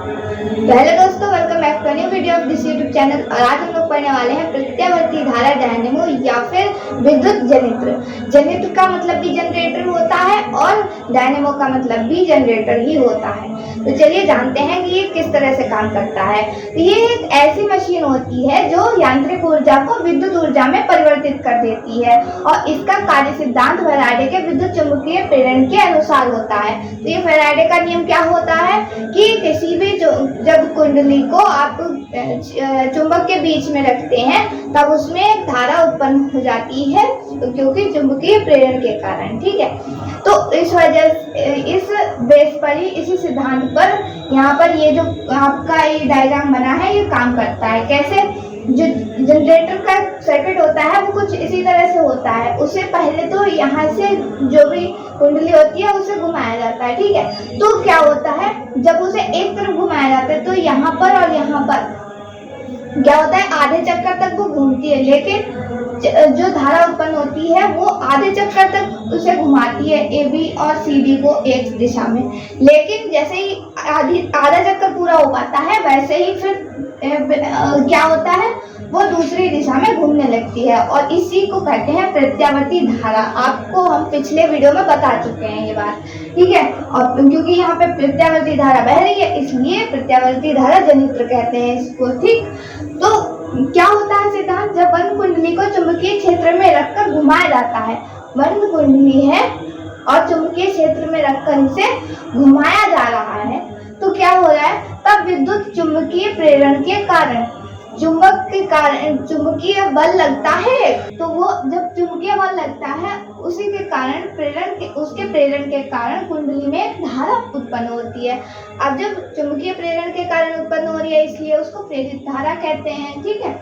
Hello दोस्तों, welcome back to new video of this YouTube channel. और आज हम लोग पढ़ने वाले हैं प्रत्यावर्ती धारा डायनेमो या फिर विद्युत जनित्र। जनित्र का मतलब भी जनरेटर होता है और डायनेमो का मतलब भी जनरेटर ही होता है। तो चलिए जानते हैं कि ये किस तरह से काम करता है। तो ये एक ऐसी मशीन होती है जो यांत्रिक ऊर्जा को विद्युत ऊर्जा में परिवर्तित कर देती है और इसका कार्य सिद्धांत फैराडे के विद्युत चुंबकीय प्रेरण के अनुसार होता है। तो ये फैराडे का नियम क्या होता है कि किसी भी जब कुंडली को आप चुंबक के बीच में रखते हैं तब उसमें एक धारा उत्पन्न हो जाती है, क्योंकि चुंबकीय प्रेरण के कारण। ठीक है, तो इस वजह इस बेस पर ही, इसी सिद्धांत पर यहाँ पर ये जो आपका ये डायग्राम बना है ये काम करता है। कैसे? जो जनरेटर का सर्किट होता है वो कुछ इसी तरह से होता है। उससे पहले तो यहाँ से जो भी कुंडली होती है उसे घुमाया जाता है। ठीक है, तो क्या होता है, जब उसे एक तरफ घुमाया जाता है तो यहाँ पर और यहाँ पर क्या होता है, आधे चक्कर तक वो घूमती है, लेकिन जो धारा उत्पन्न होती है वो आधे चक्कर तक उसे घुमाती है, ए बी और सी डी को एक दिशा में। लेकिन जैसे ही आधा चक्कर पूरा हो पाता है वैसे ही फिर क्या होता है, वो दूसरी दिशा में घूमने लगती है और इसी को कहते हैं प्रत्यावर्ती धारा। आपको हम पिछले वीडियो में बता चुके हैं ये बात। ठीक है, और क्योंकि यहाँ पे प्रत्यावर्ती धारा बह रही है इसलिए प्रत्यावर्ती धारा जनित्र कहते हैं इसको। ठीक, तो क्या होता है सिद्धांत, जब बंद कुंडली को चुंबकीय क्षेत्र में रखकर घुमाया जाता है, बंद कुंडली है और चुंबकीय क्षेत्र में रखकर इसे घुमाया जा रहा है, तो क्या हो रहा है, तब विद्युत चुंबकीय प्रेरण के कारण चुंबक के कारण चुंबकीय बल लगता है। तो वो जब चुंबकीय बल लगता है उसी के कारण उसके प्रेरण के कारण कुंडली में एक धारा उत्पन्न होती है। अब जब चुंबकीय प्रेरण के कारण उत्पन्न हो रही है इसलिए उसको प्रेरित धारा कहते हैं। ठीक है,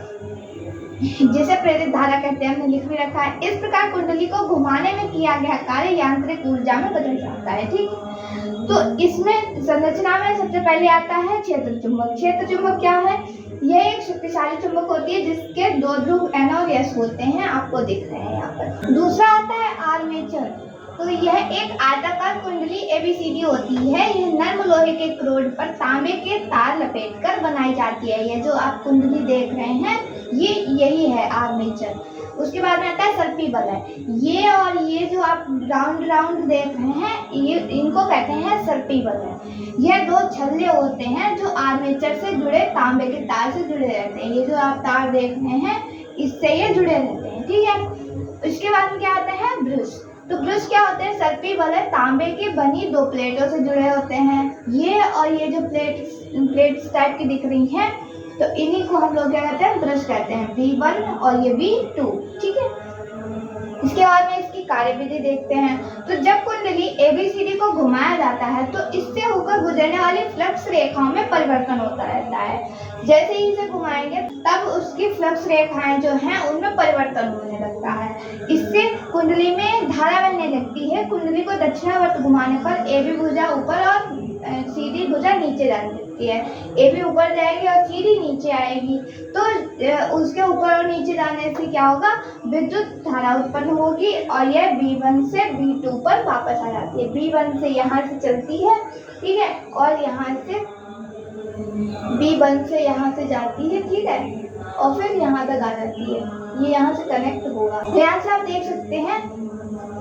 जिसे प्रेरित धारा कहते हैं, हमने लिख भी रखा है। इस प्रकार कुंडली को घुमाने में किया गया कार्य यांत्रिक ऊर्जा में बदल जाता है। ठीक, तो इसमें संरचना में सबसे पहले आता है क्षेत्र चुंबक। क्षेत्र चुंबक क्या है, यह एक शक्तिशाली चुंबक होती है जिसके दो ध्रुव N और S होते हैं, आपको दिख रहे हैं यहाँ पर। दूसरा आता है आर्मेचर। तो यह एक आयताकार कुंडली ABCD होती है। यह नर्म लोहे के क्रोड पर तांबे के तार लपेटकर बनाई जाती है। ये जो आप कुंडली देख रहे हैं यही है आर्मेचर। उसके बाद में आता है सर्पी बलय। ये और ये जो आप राउंड देख रहे हैं ये इनको कहते हैं सर्पी बलय। यह दो छल्ले होते हैं जो आर्मेचर से जुड़े तांबे के तार से जुड़े रहते हैं। ये जो आप तार देख रहे हैं इससे ये जुड़े रहते हैं। ठीक है, उसके बाद में क्या आता है ब्रश। तो ब्रश क्या होते हैं, सर्पी बलय तांबे की बनी दो प्लेटों से जुड़े होते हैं। ये और ये जो प्लेट्स टाइप की दिख रही हैं तो इन्हीं को हम लोग क्या कहते हैं, ब्रश कहते हैं, B1 और ये B2। ठीक है, इसके बाद में इसकी कार्यविधि देखते हैं। तो जब कुंडली ABCD को घुमाया जाता है तो इससे होकर गुजरने वाली फ्लक्स रेखाओं में परिवर्तन होता रहता है। जैसे ही इसे घुमाएंगे तब उसकी फ्लक्स रेखाएं जो हैं उनमें परिवर्तन होने लगता है। इससे कुंडली में धारा बहने लगती है। कुंडली को दक्षिणावर्त घुमाने पर AB भुजा ऊपर और CD भुजा नीचे जाने लगती है। AB ऊपर जाएगी और CD नीचे आएगी। तो उसके ऊपर और नीचे जाने से क्या होगा, विद्युत धारा उत्पन्न होगी और यह B1 से B2 पर वापस आ जाती है। B1 से यहाँ से चलती है, ठीक है, और यहाँ से B1 से यहाँ से जाती है। ठीक है, और फिर यहाँ तक आ जाती है। ये यहाँ से कनेक्ट होगा। ध्यान से आप देख सकते हैं,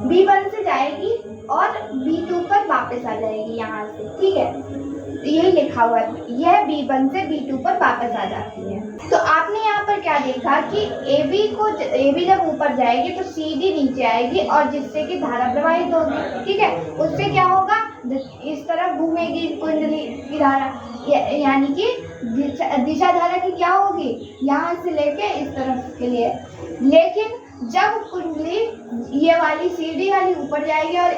B1 से जाएगी और B2 पर वापस आ जाएगी यहाँ से। ठीक है, यही लिखा हुआ है, यह B1 से B2 पर वापस आ जाती है। तो आपने यहाँ पर क्या देखा कि AB जब ऊपर जाएगी तो CD नीचे आएगी और जिससे कि धारा प्रवाहित होगी। ठीक है, उससे क्या होगा, इस तरफ घूमेगी कुंडली की धारा, यानी कि दिशा धारा की क्या होगी, यहाँ से लेके इस तरफ के लिए। लेकिन जब कुंडली ये वाली CD वाली ऊपर जाएगी और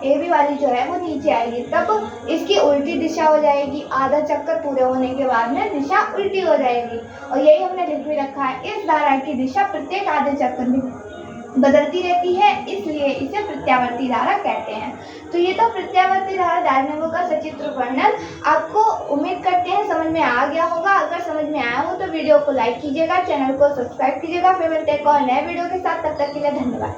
AB वाली जो है वो नीचे आएगी तब इसकी उल्टी दिशा हो जाएगी। आधा चक्कर पूरे होने के बाद में दिशा उल्टी हो जाएगी और यही हमने लिख भी रखा है। इस धारा की दिशा प्रत्येक आधे चक्कर में बदलती रहती है, इसलिए इसे प्रत्यावर्ती धारा कहते हैं। तो ये तो प्रत्यावर्ती धारा डायनेमो का सचित्र वर्णन। आपको उम्मीद करते हैं समझ में आ गया होगा। अगर समझ में आया हो तो वीडियो को लाइक कीजिएगा, चैनल को सब्सक्राइब कीजिएगा। फिर मिलते हैं एक और नए वीडियो के साथ, तब तक के लिए धन्यवाद।